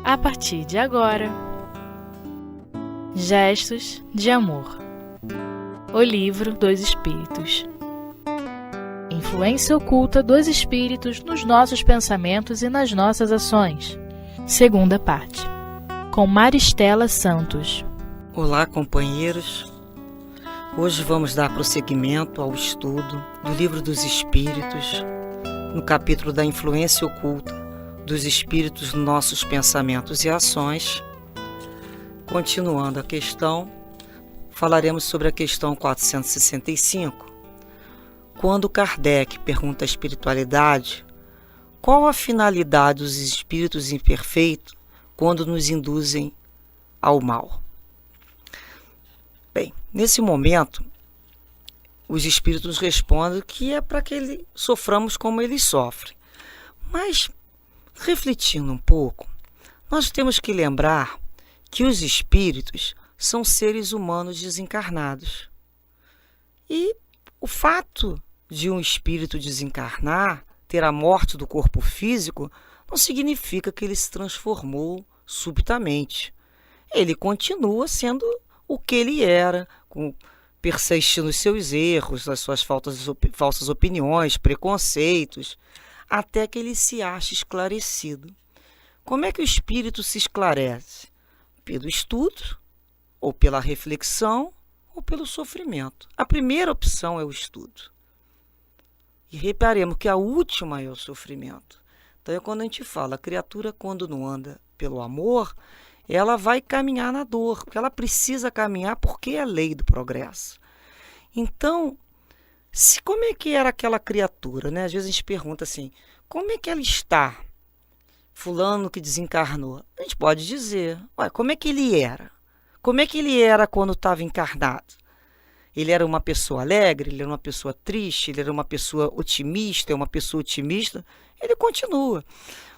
a partir de agora. Gestos de Amor. O livro dos Espíritos. Influência oculta dos Espíritos nos nossos pensamentos e nas nossas ações. Segunda parte. Com Maristela Santos. Olá, companheiros. Hoje vamos dar prosseguimento ao estudo do Livro dos Espíritos, no capítulo da influência oculta dos espíritos nos nossos pensamentos e ações. Continuando a questão, falaremos sobre a questão 465, quando Kardec pergunta à espiritualidade qual a finalidade dos espíritos imperfeitos quando nos induzem ao mal. Bem, nesse momento, os espíritos respondem que é para que soframos como eles sofrem. Mas, refletindo um pouco, nós temos que lembrar que os espíritos são seres humanos desencarnados. E o fato de um espírito desencarnar, ter a morte do corpo físico, não significa que ele se transformou subitamente. Ele continua sendo o que ele era, persistindo nos seus erros, nas suas falsas opiniões, preconceitos, até que ele se ache esclarecido. Como é que o espírito se esclarece? Pelo estudo, ou pela reflexão, ou pelo sofrimento. A primeira opção é o estudo. E reparemos que a última é o sofrimento. Então é quando a gente fala, a criatura quando não anda pelo amor, ela vai caminhar na dor, porque ela precisa caminhar porque é a lei do progresso. Então, como é que era aquela criatura, né? Às vezes a gente pergunta assim, como é que ela está? Fulano que desencarnou. A gente pode dizer, como é que ele era? Como é que ele era quando estava encarnado? Ele era uma pessoa alegre? Ele era uma pessoa triste? Ele era uma pessoa otimista? É uma pessoa otimista? Ele continua.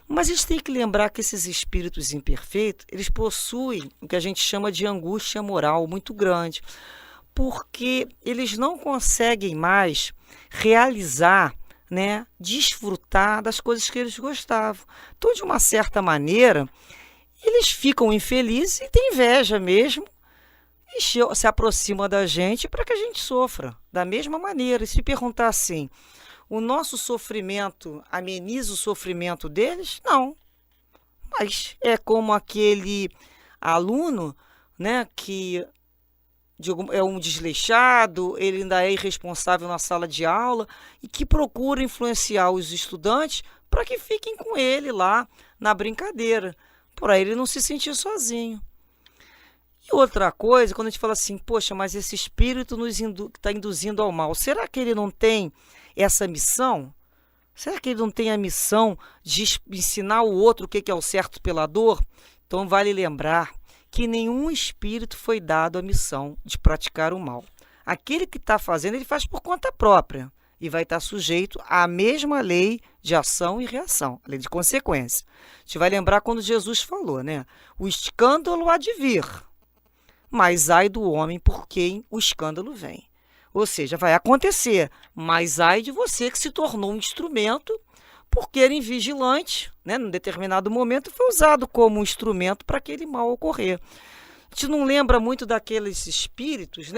Mas a gente tem que lembrar que esses espíritos imperfeitos, eles possuem o que a gente chama de angústia moral muito grande, porque eles não conseguem mais realizar, desfrutar das coisas que eles gostavam. Então, de uma certa maneira, eles ficam infelizes e têm inveja mesmo e se aproximam da gente para que a gente sofra da mesma maneira. E se perguntar assim, o nosso sofrimento ameniza o sofrimento deles? Não. Mas é como aquele aluno, que é um desleixado, ele ainda é irresponsável na sala de aula e que procura influenciar os estudantes para que fiquem com ele lá na brincadeira, para ele não se sentir sozinho. E outra coisa, quando a gente fala assim, poxa, mas esse espírito nos está induzindo ao mal, será que ele não tem essa missão? Será que ele não tem a missão de ensinar o outro o que é o certo pela dor? Então vale lembrar que nenhum espírito foi dado a missão de praticar o mal. Aquele que está fazendo, ele faz por conta própria e vai estar sujeito à mesma lei de ação e reação, a lei de consequência. A gente vai lembrar quando Jesus falou, o escândalo há de vir, mas ai do homem por quem o escândalo vem. Ou seja, vai acontecer, mas ai de você que se tornou um instrumento porque era invigilante, num determinado momento foi usado como um instrumento para aquele mal ocorrer. A gente não lembra muito daqueles espíritos,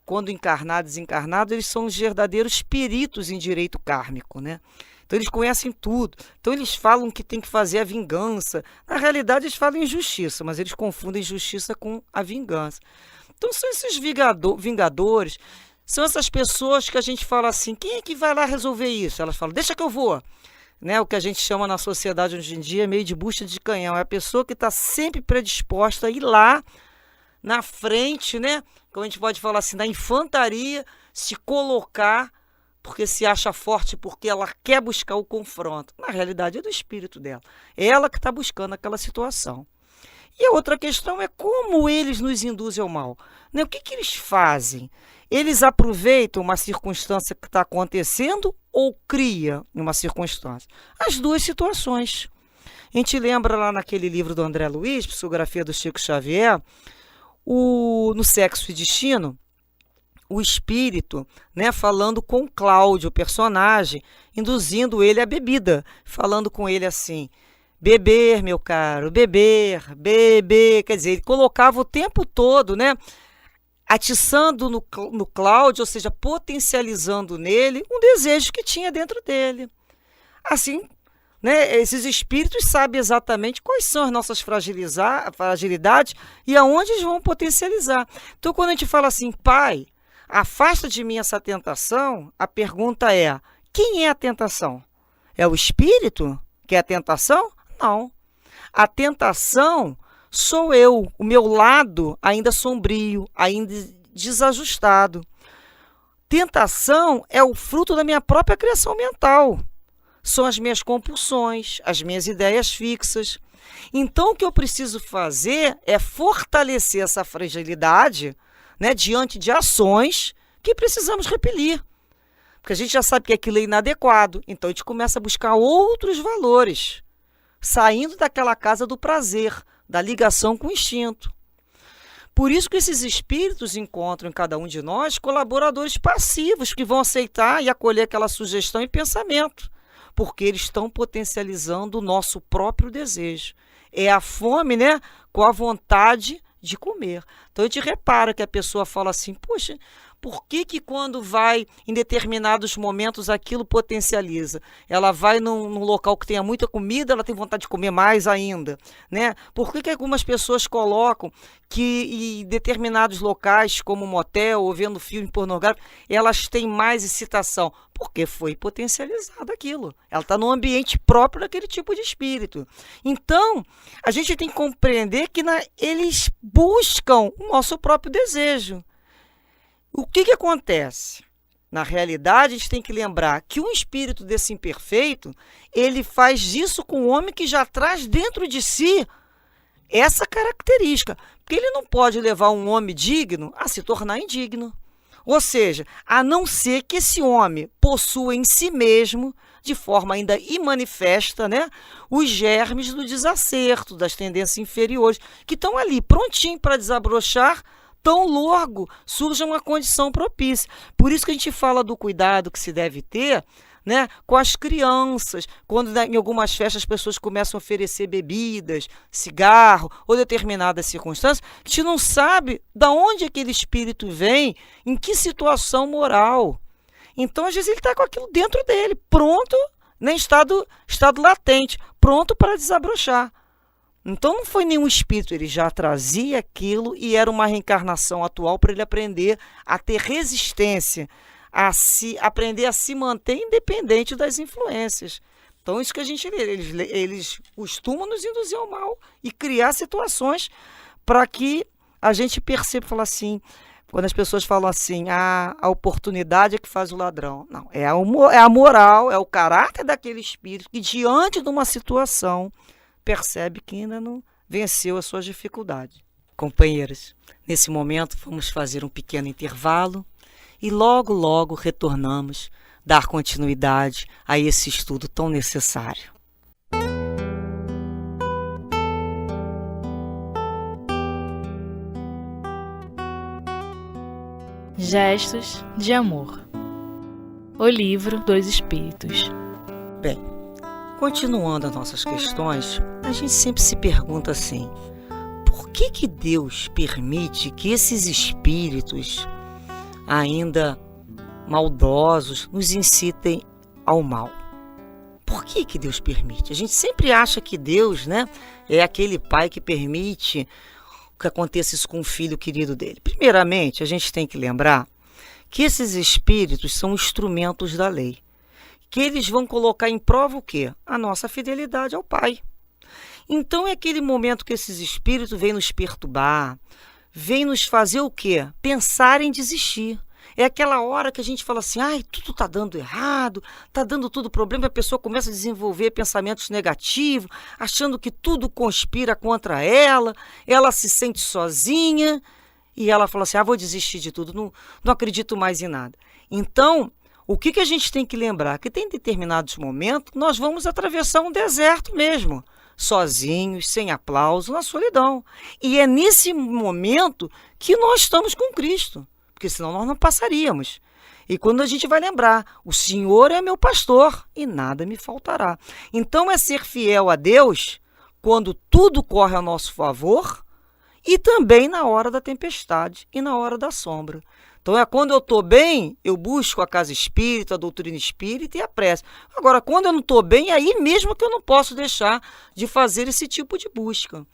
quando encarnados e desencarnados, eles são os verdadeiros peritos em direito kármico, Então eles conhecem tudo. Então eles falam que tem que fazer a vingança. Na realidade eles falam em justiça, mas eles confundem justiça com a vingança. Então são esses vingadores, são essas pessoas que a gente fala assim, quem é que vai lá resolver isso? Elas falam, deixa que eu vou. O que a gente chama na sociedade hoje em dia meio de bucha de canhão. É a pessoa que está sempre predisposta a ir lá na frente, como a gente pode falar assim, da infantaria, se colocar porque se acha forte, porque ela quer buscar o confronto. Na realidade é do espírito dela. É ela que está buscando aquela situação. E a outra questão é como eles nos induzem ao mal. O que eles fazem? Eles aproveitam uma circunstância que está acontecendo ou cria uma circunstância? As duas situações. A gente lembra lá naquele livro do André Luiz, Psicografia do Chico Xavier, no Sexo e Destino, o espírito, falando com Cláudio, o personagem, induzindo ele à bebida, falando com ele assim, Beber, meu caro, beber, beber. Quer dizer, ele colocava o tempo todo, né? Atiçando no Cláudio, ou seja, potencializando nele um desejo que tinha dentro dele. Assim, né, esses espíritos sabem exatamente quais são as nossas fragilidades e aonde eles vão potencializar. Então, quando a gente fala assim, Pai, afasta de mim essa tentação, a pergunta é, quem é a tentação? É o espírito que é a tentação? Não. A tentação sou eu, o meu lado ainda sombrio, ainda desajustado. Tentação é o fruto da minha própria criação mental. São as minhas compulsões, as minhas ideias fixas. Então, o que eu preciso fazer é fortalecer essa fragilidade, né, diante de ações que precisamos repelir. Porque a gente já sabe que aquilo é inadequado, então a gente começa a buscar outros valores, saindo daquela casa do prazer, da ligação com o instinto. Por isso que esses espíritos encontram em cada um de nós colaboradores passivos que vão aceitar e acolher aquela sugestão e pensamento, porque eles estão potencializando o nosso próprio desejo. É a fome, né, com a vontade de comer. Então a gente repara que a pessoa fala assim, poxa, por que quando vai em determinados momentos aquilo potencializa? Ela vai num local que tenha muita comida, ela tem vontade de comer mais ainda, né? Por que algumas pessoas colocam que em determinados locais, como motel ou vendo filme pornográfico, elas têm mais excitação? Porque foi potencializado aquilo. Ela está no ambiente próprio daquele tipo de espírito. Então, a gente tem que compreender que eles buscam o nosso próprio desejo. O que acontece? Na realidade, a gente tem que lembrar que um espírito desse imperfeito, ele faz isso com o homem que já traz dentro de si essa característica. Porque ele não pode levar um homem digno a se tornar indigno. Ou seja, a não ser que esse homem possua em si mesmo, de forma ainda imanifesta, né, os germes do desacerto, das tendências inferiores, que estão ali prontinho para desabrochar, tão logo surja uma condição propícia. Por isso que a gente fala do cuidado que se deve ter, né, com as crianças, quando em algumas festas as pessoas começam a oferecer bebidas, cigarro ou determinadas circunstâncias, a gente não sabe de onde aquele espírito vem, em que situação moral. Então, às vezes, ele está com aquilo dentro dele, pronto, né, estado latente, pronto para desabrochar. Então não foi nenhum espírito, ele já trazia aquilo e era uma reencarnação atual para ele aprender a ter resistência, aprender a se manter independente das influências. Então isso que a gente vê, eles costumam nos induzir ao mal e criar situações para que a gente perceba, falar assim, quando as pessoas falam assim, a oportunidade é que faz o ladrão. Não, é a moral, é o caráter daquele espírito que diante de uma situação percebe que ainda não venceu as suas dificuldades. Companheiros, nesse momento vamos fazer um pequeno intervalo e logo retornamos dar continuidade a esse estudo tão necessário. Gestos de Amor. O livro dos Espíritos. Bem, continuando as nossas questões, a gente sempre se pergunta assim, por que Deus permite que esses espíritos ainda maldosos nos incitem ao mal? Por que Deus permite? A gente sempre acha que Deus, né, é aquele pai que permite que aconteça isso com o filho querido dele. Primeiramente, a gente tem que lembrar que esses espíritos são instrumentos da lei, que eles vão colocar em prova o quê? A nossa fidelidade ao Pai. Então é aquele momento que esses espíritos vêm nos perturbar, vêm nos fazer o quê? Pensar em desistir. É aquela hora que a gente fala assim, ai, tudo está dando errado, está dando tudo problema, a pessoa começa a desenvolver pensamentos negativos, achando que tudo conspira contra ela se sente sozinha e ela fala assim, vou desistir de tudo, não acredito mais em nada. Então, o que a gente tem que lembrar? Que tem determinados momentos que nós vamos atravessar um deserto mesmo, sozinhos, sem aplauso, na solidão. E é nesse momento que nós estamos com Cristo, porque senão nós não passaríamos. E quando a gente vai lembrar, o Senhor é meu pastor e nada me faltará. Então é ser fiel a Deus quando tudo corre a nosso favor e também na hora da tempestade e na hora da sombra. Então é quando eu estou bem, eu busco a casa espírita, a doutrina espírita e a prece. Agora, quando eu não estou bem, é aí mesmo que eu não posso deixar de fazer esse tipo de busca.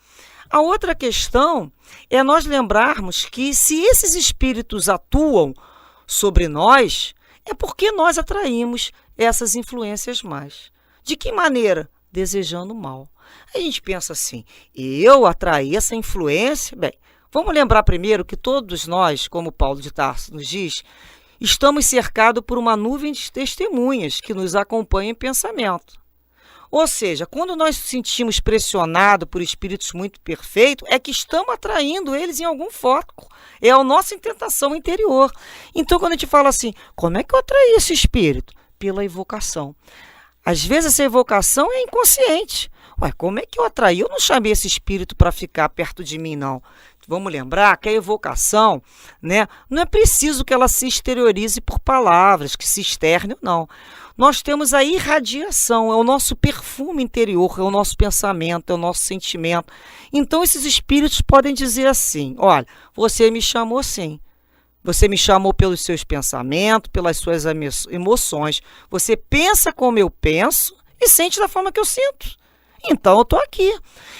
A outra questão é nós lembrarmos que se esses espíritos atuam sobre nós, é porque nós atraímos essas influências mais. De que maneira? Desejando mal. A gente pensa assim, eu atraí essa influência? Bem, vamos lembrar primeiro que todos nós, como Paulo de Tarso nos diz, estamos cercados por uma nuvem de testemunhas que nos acompanham em pensamento. Ou seja, quando nós nos sentimos pressionados por espíritos muito perfeitos, é que estamos atraindo eles em algum foco. É a nossa tentação interior. Então, quando a gente fala assim, como é que eu atraí esse espírito? Pela evocação. Às vezes, essa evocação é inconsciente. Ué, como é que eu atraí? Eu não chamei esse espírito para ficar perto de mim, não. Vamos lembrar que a evocação, né, não é preciso que ela se exteriorize por palavras, que se externe ou não. Nós temos a irradiação, é o nosso perfume interior, é o nosso pensamento, é o nosso sentimento. Então, esses espíritos podem dizer assim, olha, você me chamou sim. Você me chamou pelos seus pensamentos, pelas suas emoções. Você pensa como eu penso e sente da forma que eu sinto. Então, eu estou aqui.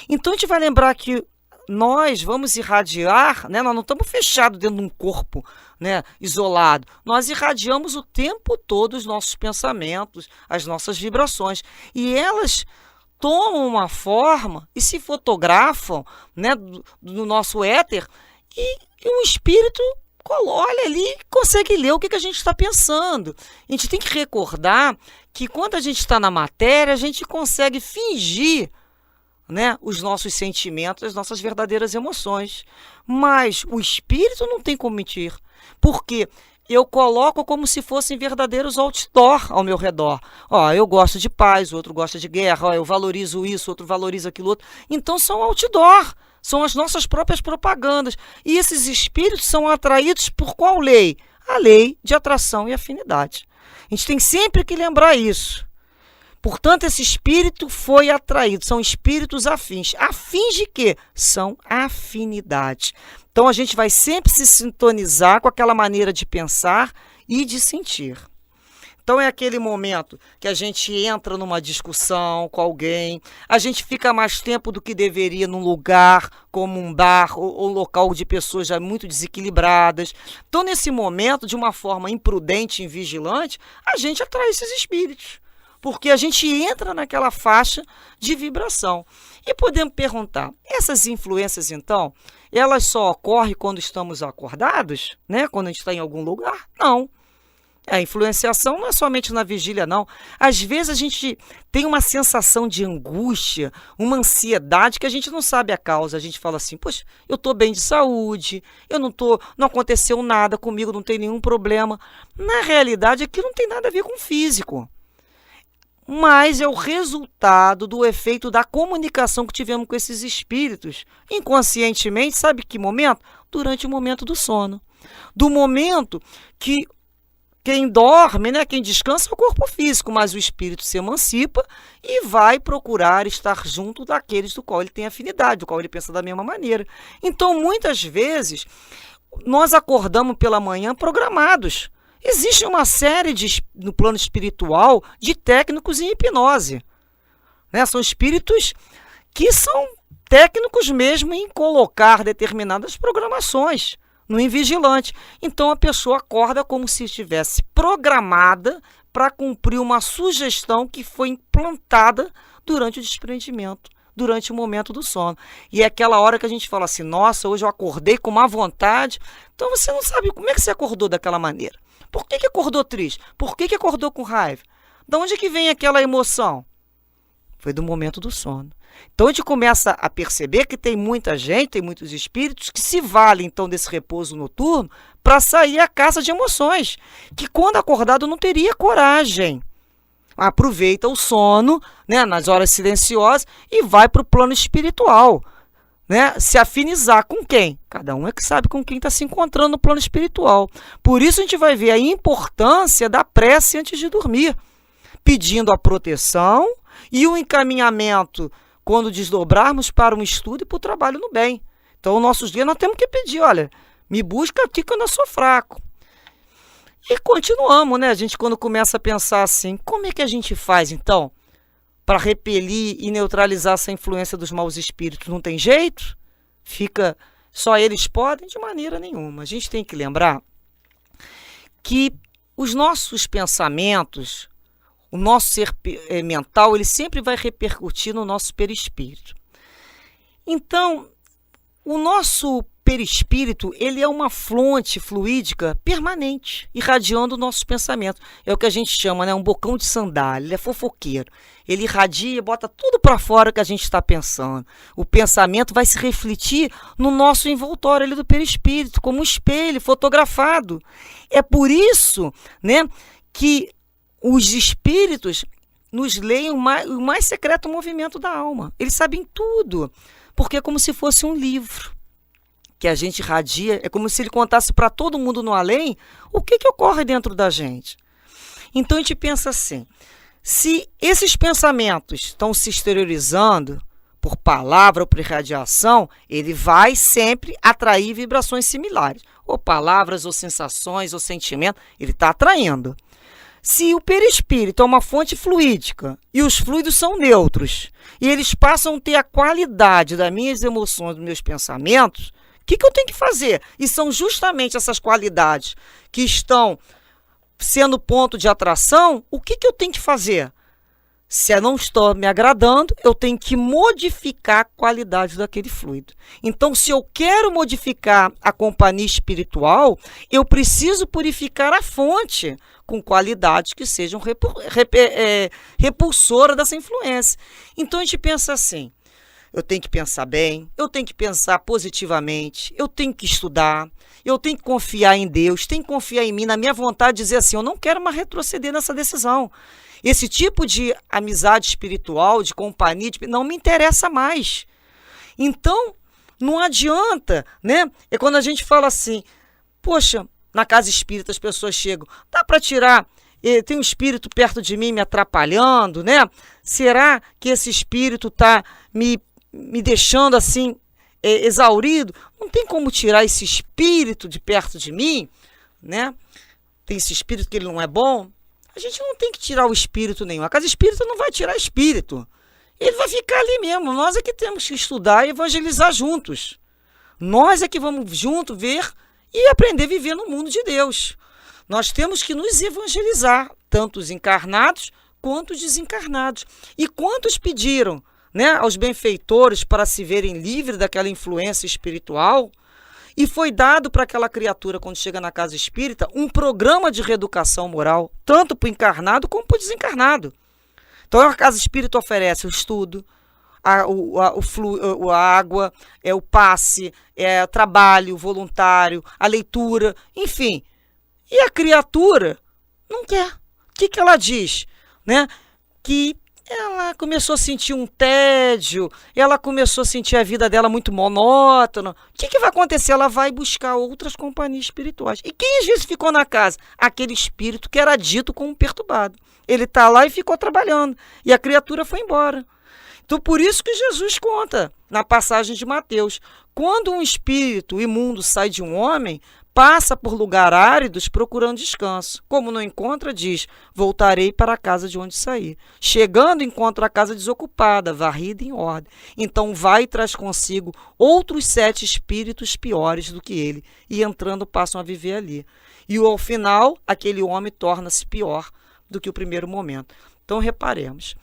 Então, a gente vai lembrar que nós vamos irradiar, né? Nós não estamos fechados dentro de um corpo, né, isolado. Nós irradiamos o tempo todo os nossos pensamentos, as nossas vibrações. E elas tomam uma forma e se fotografam, né, do nosso éter e o espírito olha ali e consegue ler o que a gente está pensando. A gente tem que recordar que quando a gente está na matéria, a gente consegue fingir, né, os nossos sentimentos, as nossas verdadeiras emoções. Mas o espírito não tem como mentir, porque eu coloco como se fossem verdadeiros outdoor ao meu redor. Ó, eu gosto de paz, o outro gosta de guerra, ó, eu valorizo isso, o outro valoriza aquilo outro. Então são outdoor, são as nossas próprias propagandas. E esses espíritos são atraídos por qual lei? A lei de atração e afinidade. A gente tem sempre que lembrar isso. Portanto, esse espírito foi atraído, são espíritos afins. Afins de quê? São afinidades. Então, a gente vai sempre se sintonizar com aquela maneira de pensar e de sentir. Então, é aquele momento que a gente entra numa discussão com alguém, a gente fica mais tempo do que deveria num lugar como um bar ou local de pessoas já muito desequilibradas. Então, nesse momento, de uma forma imprudente e invigilante, a gente atrai esses espíritos. Porque a gente entra naquela faixa de vibração. E podemos perguntar, essas influências, então, elas só ocorrem quando estamos acordados? Né? Quando a gente está em algum lugar? Não. A influenciação não é somente na vigília, não. Às vezes a gente tem uma sensação de angústia, uma ansiedade que a gente não sabe a causa. A gente fala assim, poxa, eu estou bem de saúde, não aconteceu nada comigo, não tem nenhum problema. Na realidade, aquilo não tem nada a ver com o físico. Mas é o resultado do efeito da comunicação que tivemos com esses espíritos. Inconscientemente, sabe que momento? Durante o momento do sono. Do momento que quem dorme, né, quem descansa é o corpo físico, mas o espírito se emancipa e vai procurar estar junto daqueles do qual ele tem afinidade, do qual ele pensa da mesma maneira. Então, muitas vezes, nós acordamos pela manhã programados. Existe uma série no plano espiritual de técnicos em hipnose. Né? São espíritos que são técnicos mesmo em colocar determinadas programações no invigilante. Então a pessoa acorda como se estivesse programada para cumprir uma sugestão que foi implantada durante o desprendimento, durante o momento do sono. E é aquela hora que a gente fala assim, nossa, hoje eu acordei com má vontade. Então você não sabe como é que você acordou daquela maneira. Por que acordou triste? Por que acordou com raiva? De onde que vem aquela emoção? Foi do momento do sono. Então a gente começa a perceber que tem muita gente, tem muitos espíritos que se valem então desse repouso noturno para sair à caça de emoções, que quando acordado não teria coragem. Aproveita o sono, né, nas horas silenciosas e vai para o plano espiritual. né, se afinizar com quem? Cada um é que sabe com quem está se encontrando no plano espiritual. Por isso a gente vai ver a importância da prece antes de dormir, pedindo a proteção e o encaminhamento quando desdobrarmos para um estudo e para o trabalho no bem. Então, nossos dias nós temos que pedir, olha, me busca aqui quando eu sou fraco. E continuamos, né? A gente quando começa a pensar assim, como é que a gente faz então para repelir e neutralizar essa influência dos maus espíritos? Não tem jeito? Fica só eles podem? De maneira nenhuma. A gente tem que lembrar que os nossos pensamentos, o nosso ser mental, ele sempre vai repercutir no nosso perispírito. Então, o nosso perispírito, ele é uma fonte fluídica permanente, irradiando nossos pensamentos. É o que a gente chama, né, um bocão de sandália, ele é fofoqueiro. Ele irradia, bota tudo para fora que a gente está pensando. O pensamento vai se refletir no nosso envoltório ali do perispírito, como um espelho fotografado. É por isso, né, que os espíritos nos leem o mais secreto movimento da alma. Eles sabem tudo, porque é como se fosse um livro que a gente irradia, é como se ele contasse para todo mundo no além o que ocorre dentro da gente. Então a gente pensa assim, se esses pensamentos estão se exteriorizando por palavra ou por irradiação, ele vai sempre atrair vibrações similares, ou palavras, ou sensações, ou sentimentos, ele está atraindo. Se o perispírito é uma fonte fluídica e os fluidos são neutros, e eles passam a ter a qualidade das minhas emoções, dos meus pensamentos, o que eu tenho que fazer? E são justamente essas qualidades que estão sendo ponto de atração. O que eu tenho que fazer? Se eu não estou me agradando, eu tenho que modificar a qualidade daquele fluido. Então, se eu quero modificar a companhia espiritual, eu preciso purificar a fonte com qualidades que sejam repulsoras dessa influência. Então, a gente pensa assim, eu tenho que pensar bem, eu tenho que pensar positivamente, eu tenho que estudar, eu tenho que confiar em Deus, tenho que confiar em mim, na minha vontade de dizer assim, eu não quero mais retroceder nessa decisão. Esse tipo de amizade espiritual, de companhia, não me interessa mais. Então, não adianta, né? É quando a gente fala assim, poxa, na casa espírita as pessoas chegam, dá para tirar, tem um espírito perto de mim me atrapalhando, né? Será que esse espírito está me deixando assim, exaurido? Não tem como tirar esse espírito de perto de mim, né? Tem esse espírito que ele não é bom. A gente não tem que tirar o espírito nenhum. A casa espírita não vai tirar espírito. Ele vai ficar ali mesmo. Nós é que temos que estudar e evangelizar juntos. Nós é que vamos juntos ver e aprender a viver no mundo de Deus. Nós temos que nos evangelizar, tanto os encarnados quanto os desencarnados. E quantos pediram, né, aos benfeitores para se verem livres daquela influência espiritual? E foi dado para aquela criatura, quando chega na casa espírita, um programa de reeducação moral, tanto para o encarnado como para o desencarnado. Então a casa espírita oferece o estudo, a água, o passe, o trabalho voluntário, a leitura, enfim. E a criatura não quer. O que ela diz? Né? Que ela começou a sentir um tédio, ela começou a sentir a vida dela muito monótona. O que vai acontecer? Ela vai buscar outras companhias espirituais. E quem às vezes ficou na casa? Aquele espírito que era dito como perturbado. Ele está lá e ficou trabalhando. E a criatura foi embora. Então, por isso que Jesus conta na passagem de Mateus. Quando um espírito imundo sai de um homem, passa por lugares áridos procurando descanso. Como não encontra, diz, voltarei para a casa de onde saí. Chegando, encontra a casa desocupada, varrida em ordem. Então vai e traz consigo outros 7 espíritos piores do que ele, e entrando passam a viver ali. E ao final, aquele homem torna-se pior do que o primeiro momento. Então reparemos.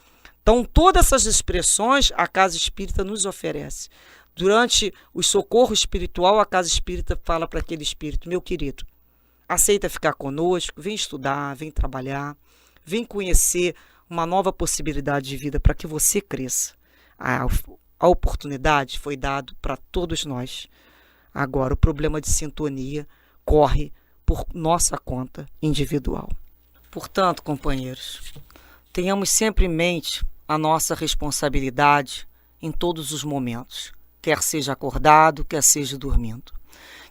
Então todas essas expressões a casa espírita nos oferece. Durante o socorro espiritual, a casa espírita fala para aquele espírito, meu querido, aceita ficar conosco, vem estudar, vem trabalhar, vem conhecer uma nova possibilidade de vida para que você cresça. A oportunidade foi dada para todos nós. Agora, o problema de sintonia corre por nossa conta individual. Portanto, companheiros, tenhamos sempre em mente a nossa responsabilidade em todos os momentos. quer seja acordado, quer seja dormindo.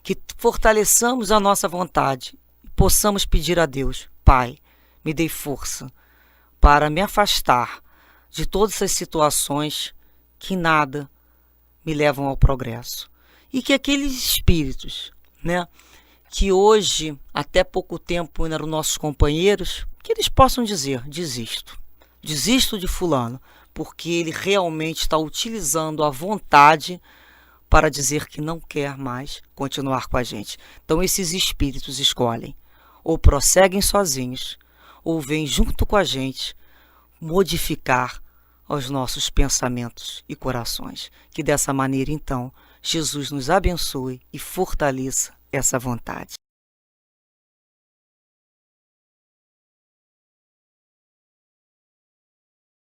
Que fortaleçamos a nossa vontade e possamos pedir a Deus: Pai, me dê força para me afastar de todas essas situações que nada me levam ao progresso. E que aqueles espíritos, que hoje, até pouco tempo, eram nossos companheiros, que eles possam dizer: desisto de fulano, porque ele realmente está utilizando a vontade para dizer que não quer mais continuar com a gente. Então esses espíritos escolhem, ou prosseguem sozinhos, ou vêm junto com a gente modificar os nossos pensamentos e corações. Que dessa maneira, então, Jesus nos abençoe e fortaleça essa vontade.